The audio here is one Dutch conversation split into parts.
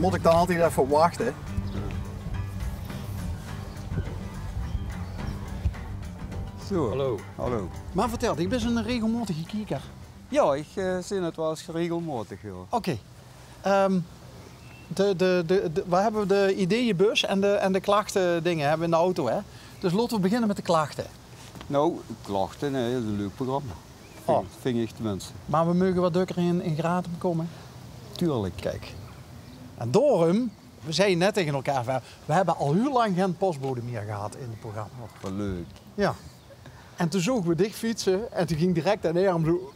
moet ik dan altijd even wachten. Zo. Hallo. Hallo. Maar vertel, ik ben een regelmatige kieker. Ja, ik zie het wel eens regelmatig. Ja. Oké. We hebben de ideeënbus en de klachten dingen hebben we in de auto, hè? Dus laten we beginnen met de klachten. Nou, klachten, nee, dat is een leuk programma. Vind ik tenminste. Maar we mogen wat dukker in gratum komen. Tuurlijk. Kijk. En daarom, we zeiden net tegen elkaar, we hebben al heel lang geen postbode meer gehad in het programma. Wat leuk. Ja. En toen zogen we dicht fietsen en toen ging direct een arm zo.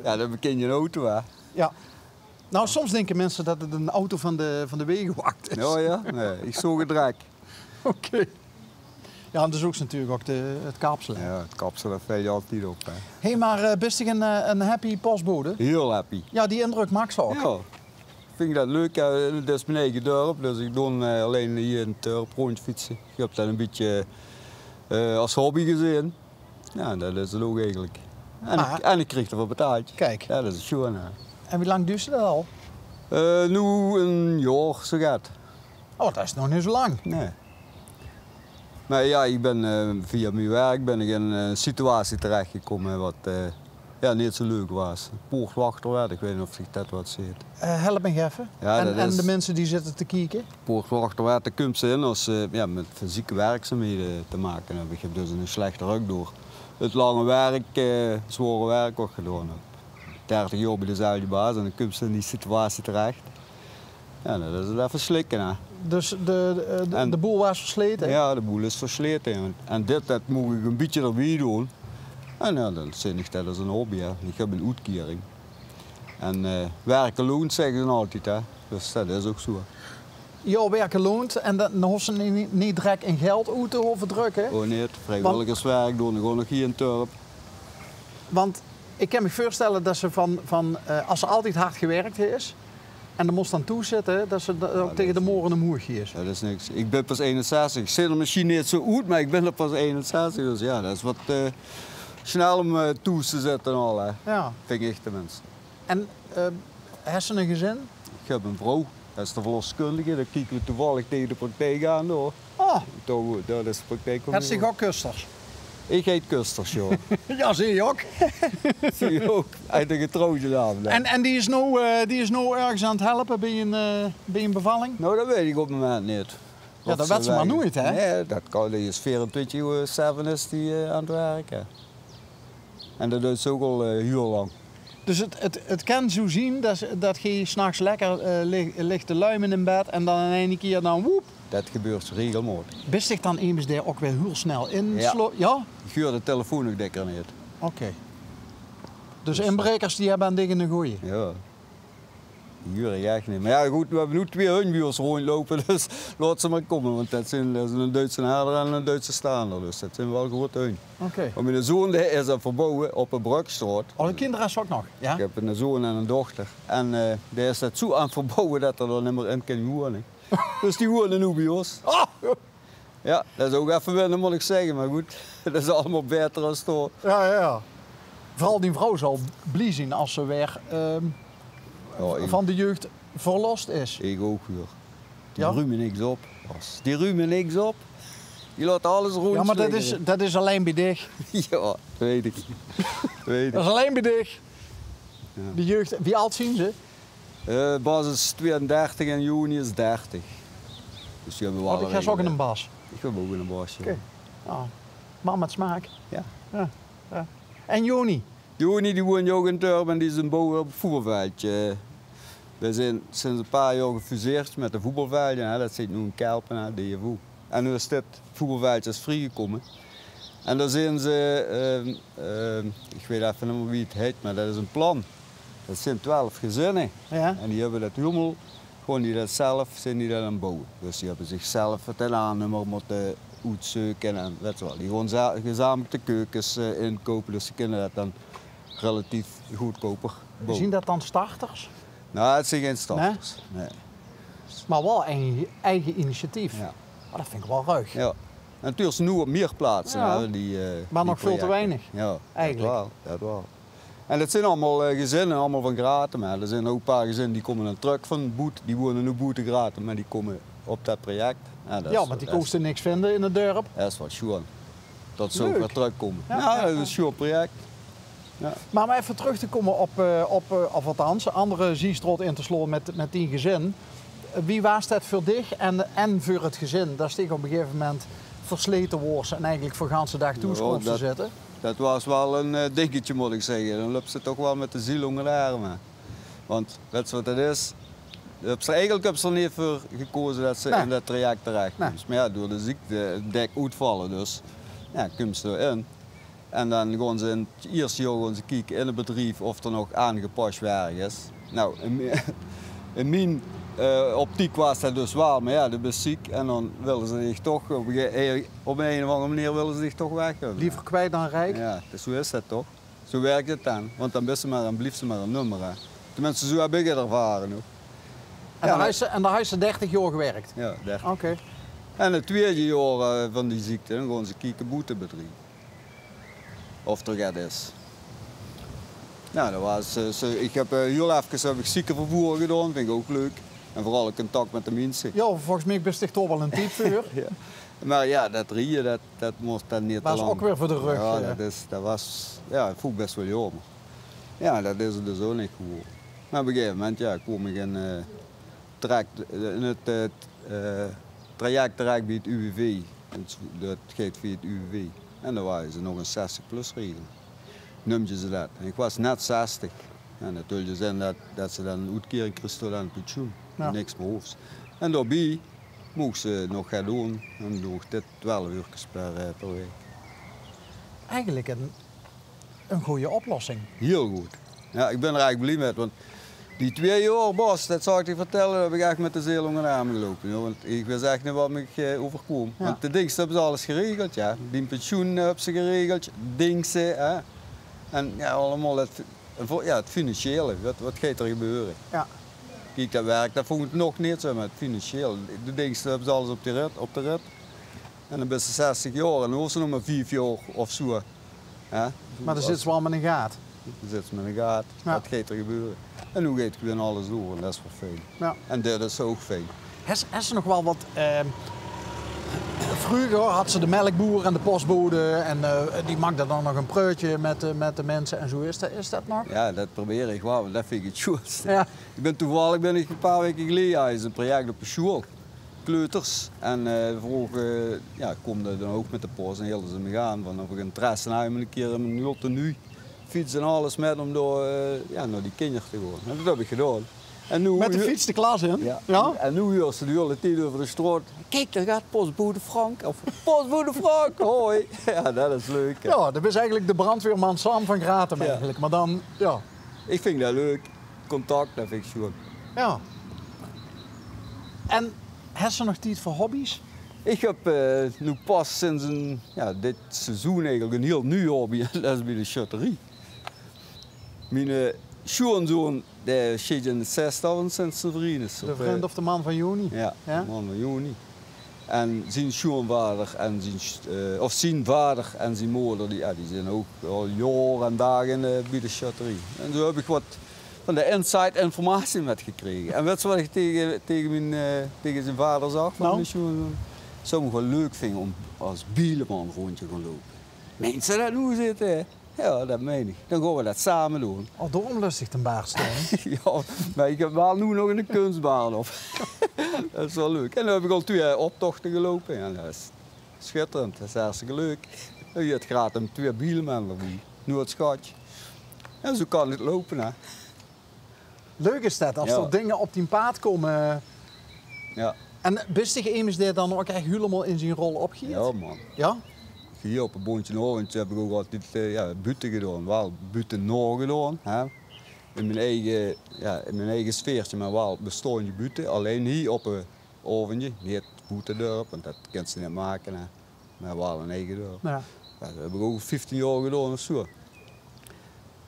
Ja, dan beken je een auto, hè? Ja. Nou, soms denken mensen dat het een auto van de wegenwacht is. Nou ja, nee, ik zo gedrek. Oké. Ja, en dus ook natuurlijk ook het kapselen. Ja, het kapsel, dat vel je altijd op, hè. Hé, maar best je een happy postbode? Heel happy. Ja, die indruk maakt ze ook. Ja. Vind ik dat leuk. Ja, dit is mijn eigen dorp, dus ik doe alleen hier in het dorp rondje fietsen. Ik heb dat een beetje als hobby gezien. Ja, dat is het ook eigenlijk. En ik kreeg ervoor betaald. Kijk. Ja, dat is schoon. Hè. En wie lang duurt ze dat al? Nu een jaar, zo gaat. Oh, dat is nog niet zo lang. Nee. Maar ja, ik ben via mijn werk ben ik in een situatie terechtgekomen wat niet zo leuk was. Poortwachter werd, ik weet niet of zich dat wat zit. Help me even. Ja, en de mensen die zitten te kijken? Poortwachter werd, daar komt ze in als met fysieke werkzaamheden te maken hebben. Ik heb dus een slechte rug door het lange werk, zware werk ook gedaan heb. 30 jaar bij dezelfde baas en dan komt ze in die situatie terecht. Ja, dat is het even slikken. Hè. Dus de boel was versleten? Ja, de boel is versleten. En dat moet ik een beetje erbij doen. En ja, dan zie ik dat als een hobby. Hè. Ik heb een uitkering. En werken loont, zeggen ze altijd. Hè. Dus dat is ook zo. Ja, werken loont en dan hoeft ze niet direct in geld uit te hoeven drukken. Oh nee, vrijwilligerswerk doen, gewoon nog hier in het dorp. Want ik kan me voorstellen dat ze als ze altijd hard gewerkt is en er moest dan toezitten, dat ze ook tegen de moren een moertje is. Dat is niks. Ik ben pas 61. Ik zie er misschien niet zo uit, maar ik ben er pas 61. Dus ja, dat is wat snel om toe te zetten en al. Hè. Ja. Vind ik echt tenminste. En heeft ze een gezin? Ik heb een vrouw. Dat is de verloskundige. Daar kijken we toevallig tegen de praktijk aan. Hoor. Oh, Dat is de praktijk. het zich ook kusters. Ik heet Kusters, joh. Ja, zie je ook. Zie je ook. Uit een getrouwde dame. En die is nou ergens aan het helpen bij een bevalling? Nou, dat weet ik op het moment niet. Ja, dat weet ze maar nooit, hè? Nee, dat kan. Die is 24/7 is die aan het werken. En dat doet ze ook al heel lang. Dus het kan zo zien dat je 's nachts lekker ligt te luimen in bed en dan in één keer dan woep. Dat gebeurt regelmatig. Wist ik dan immers daar ook weer heel snel in? Ja. Ja? Ik huur de telefoon ook dikker niet. Oké. Dus inbrekers die hebben aan dingen te gooien? Ja. Die huur ik echt niet. Maar ja goed, we hebben nu 2 hundbuurs rondlopen, dus laat ze maar komen. Want dat is een Duitse herder en een Duitse staander, dus dat zijn wel grote hunden. Oké. Maar mijn zoon die is dat verbouwen op een Brugstraat. Oh, de kinderen is ook nog? Ja? Ik heb een zoon en een dochter. En die is dat zo aan het verbouwen dat er dan niet meer in kan wonen. Dus die wonen nu bij ons. Oh. Ja, dat is ook even wennen moet ik zeggen, maar goed. Dat is allemaal beter dan door. Ja. Vooral die vrouw zal blij zijn als ze weer van de jeugd verlost is. Ik ook weer. Die Ja? ruimen niks op. Die ruimen niks op. Die laat alles rond. Ja, maar dat is alleen bij dich. Ja, dat weet ik. Dat is alleen bij dich. Ja. De jeugd, wie oud zien ze? Bas is 32 en juni is 30. Dus die hebben wel. Ik ga ze ook in een bas. Ik heb ook in een basje. Oké. Ja. Maar met smaak. Ja. Ja. En Joni? Joni die woont ook in het dorp en die is een bouwer op het voetbalveldje. We zijn sinds een paar jaar gefuseerd met de voetbalvelden. Dat zit nu in Kelpen, hè, DFO. En nu is dit voetbalveldje vrijgekomen. En daar zijn ze, ik weet even niet meer wie het heet, maar dat is een plan. Dat zijn 12 gezinnen. Ja. En die hebben dat helemaal, gewoon die dat zelf, zijn die dat aan het bouwen. Dus die hebben zichzelf het A-nummer moeten uitzoeken en weet je wel. Die gewoon gezamenlijk de keukens inkopen, dus ze kunnen dat dan relatief goedkoper bouwen. Zien dat dan starters? Nou, het zijn geen starters. Nee? Maar wel eigen initiatief. Ja. Oh, dat vind ik wel ruig. Ja. En natuurlijk nu op meer plaatsen. Ja. Hè, die, Maar die nog veel te projecten. weinig. Ja, Eigenlijk. dat wel. En dat zijn allemaal gezinnen, allemaal van Gratum. Hè. Er zijn ook een paar gezinnen die komen in een truck van Boet, die wonen in Boete Gratum, maar die komen op dat project. Ja, want die kosten niks vinden in het dorp. Dat is wel schoon. Dat ze Leuk. ook weer terugkomen. Ja, Ja, ja, dat is ja. een schoon project. Ja. Maar om even terug te komen of althans, andere Ziestrot in te sloten met die gezin. Wie was dat voor dich en voor het gezin? Dat is tegen op een gegeven moment versleten wordt en eigenlijk voor de hele dag toekomst te zitten. Dat was wel een dingetje, moet ik zeggen. Dan loopt ze toch wel met de ziel onder de armen. Want weet je wat het is? Eigenlijk heb ze er niet voor gekozen dat ze in dat traject terecht komt. Nee. Maar ja, door de ziekte dek uitvallen dus, ja, komt ze erin. En dan gaan ze in het eerste jaar gaan ze kijken in het bedrijf of er nog aangepast werk is. Nou, in mijn optiek was dat dus wel, maar ja, dat is ziek en dan willen ze zich toch, op een of andere manier willen ze zich toch weg hebben. Liever kwijt dan rijk. Ja, dus zo is dat toch. Zo werkt het dan. Want dan blijft ze maar een nummer. Hè. Tenminste, zo heb ik het ervaren nog. En daar heeft ze 30 jaar gewerkt? Ja, 30. Oké. En het tweede jaar van die ziekte, dan gaan ze kijken boetebedrijf. Of er gaat is. Nou, dat was, ik heb heel even ziekenvervoer gedaan, vind ik ook leuk. En vooral in contact met de mensen. Ja, volgens mij ben je toch wel een type voor. Ja. Maar ja, dat rieën, dat moest dan niet te lang. Was ook weer voor de rug. Ja, dat was, ja, ik voel best wel jammer. Ja, dat is het dus ook niet geworden. Maar op een gegeven moment ja, kwam ik in het traject terecht bij het UWV. Dat gaat via het UWV. En dan waren ze nog een 60-plus regel. Noemden ze dat. En ik was net 60. En dat wil je zeggen dat ze dan een uitkering kregen aan het pensioen. Ja. Niks meer hoefs. En daarbij mocht ze nog gaan doen. En nog dit 12 uur per week. Eigenlijk een goede oplossing. Heel goed. Ja, ik ben er eigenlijk blij met. Want die 2 jaar, Bas, dat zou ik je vertellen, heb ik echt met de zeel onder de arm gelopen. Joh. Want ik wist echt niet wat me overkwam. Ja. Want de dings hebben ze alles geregeld. Ja. Die pensioen hebben ze geregeld, dingsen. Hè. En ja, allemaal het financiële. Wat gaat er gebeuren? Ja. Kijk, dat werk, dat vond ik nog niet zo, maar het financieel. De dingsten hebben ze alles op de rit. En dan ben ze 60 jaar en dan hoeven ze nog maar 4 jaar of zo. Ja. Maar dan zit ze wel met een gaat. Dan zit ze met een gaat, Ja. wat gaat er gebeuren? En nu gaat gewoon alles door en dat is wel fijn. Ja. En dit is ook fijn. Heeft ze nog wel wat... Vroeger had ze de melkboer en de postbode en die maakte dan nog een preutje met de mensen en zo. Is dat nog? Ja, dat probeer ik wel, want dat vind ik het schoonste. Ja. Toevallig ben ik een paar weken geleden is een project op een school. Kleuters. En vroeger ik kom er dan ook met de post en hielden ze me gaan. Van of ik interesse had om een keer in mijn lot nu fiets en alles met om door, naar die kinderen te gaan. En dat heb ik gedaan. En nu, Met de fiets de klas in? Ja. Ja? En nu hoort ze de hele tijd over de straat. Kijk, daar gaat postbode Frank. Of postbode Frank, hoi. Ja, dat is leuk. Hè. Ja, dat is eigenlijk de brandweerman Sam van Gratum Ja. eigenlijk. Maar dan, ja. Ik vind dat leuk. Contact, dat vind ik schoon. Ja. En heeft ze nog tijd voor hobby's? Ik heb nu pas sinds dit seizoen eigenlijk een heel nieuw hobby. En dat is bij de schutterie. Mijn schoonzoon die zit in de 6e sinds zijn vriend is. De vriend of de man van Joni? Ja, Ja? de man van juni. En zijn schoonvader en zijn vader en zijn moeder die zijn ook al jaren en dagen bij de schutterie. En zo heb ik wat van de inside informatie met gekregen. En weet je wat ik tegen zijn vader zag? Van Nou? mijn schoonzoon? Zou me gewoon leuk vinden om als bieleman rondje gaan lopen. Mensen dat nu zitten, hè? Ja, dat meen ik. Dan gaan we dat samen doen. Oh, daarom lustig ten baard staan. Ja, maar ik heb wel nu nog een kunstbaan op. Dat is wel leuk. En dan heb ik al 2 optochten gelopen. En dat is schitterend, dat is hartstikke leuk. Je hebt gratis 2 bielmannen erbij. Nu het schatje. En zo kan het lopen, hè. Leuk is dat, als Ja. er dingen op die paard komen. Ja, En bistig Emus die dan ook echt helemaal in zijn rol opgeeft? ja man. Ja? Hier op een boontje Orange heb ik ook altijd buiten gedaan. Wel buiten nog gedaan. Hè. In mijn eigen sfeertje, maar wel bestaande buiten. Alleen hier op een oventje, niet het boetendorp, want dat kan ze niet maken. Hè. Maar wel een eigen dorp. Ja. Ja, dat heb ik ook 15 jaar gedaan of zo.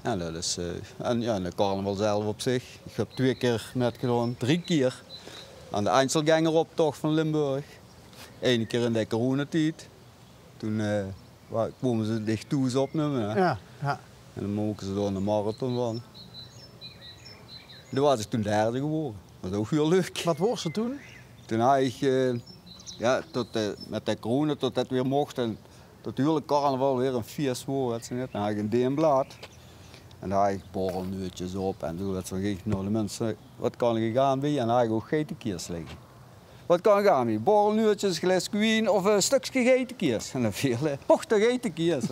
En dat is, de carnaval zelf op zich. Ik heb 2 keer net gedaan, 3 keer. Aan de Einzelgangeroptocht van Limburg. 1 keer in de coronatijd. Toen kwamen ze dicht toe eens opnemen. Hè. Ja. Ja. En dan mogen ze door een marathon van. Toen was ik toen derde geworden. Dat was ook heel leuk. Wat was ze toen? Toen had ik, ja, met de corona tot dat weer mocht en tot het hele carnaval weer een feest was. Dan had ik een dienblad. En daar had ik borrelnootjes op en toen ging ik naar de mensen, wat kan ik gaan bij? En daar had ik ook geitenkiers liggen. Wat kan ik aan bij? Borrelnootjes, glas queen of een stukje geitenkiers. En dan viel och, de geitenkiers.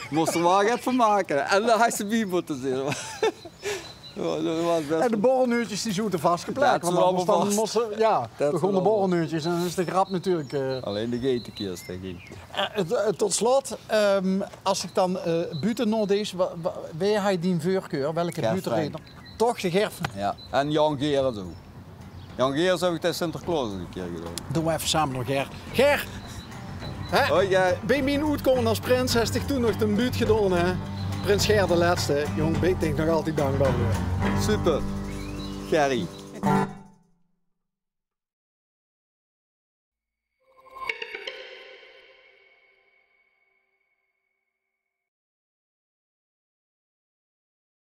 Moest er maar wat van maken. En daar had ze bij moeten zitten. En de borrelnuurtjes die zoeten vastgeplakt. Dat Want is allemaal anders dan begonnen de borrelnuurtjes en dan is de grap natuurlijk... Alleen de geitenkiers, denk ik. Tot slot, als ik dan buiten nog is, wie hij die voorkeur? Welke buitenreden? Toch de Gerfen. Ja, en Jan Geers ook. Jan Geers heb ik tegen Sinterklaas een keer gedaan. Doen we even samen nog, Ger. Ger! Hoi, jij. Bij mijn uitkomen als prins heeft zich toen nog een buurt gedaan, hè? Prins Ger de laatste. Jong, ik denk nog altijd dankbaar voor. Super. Gerry.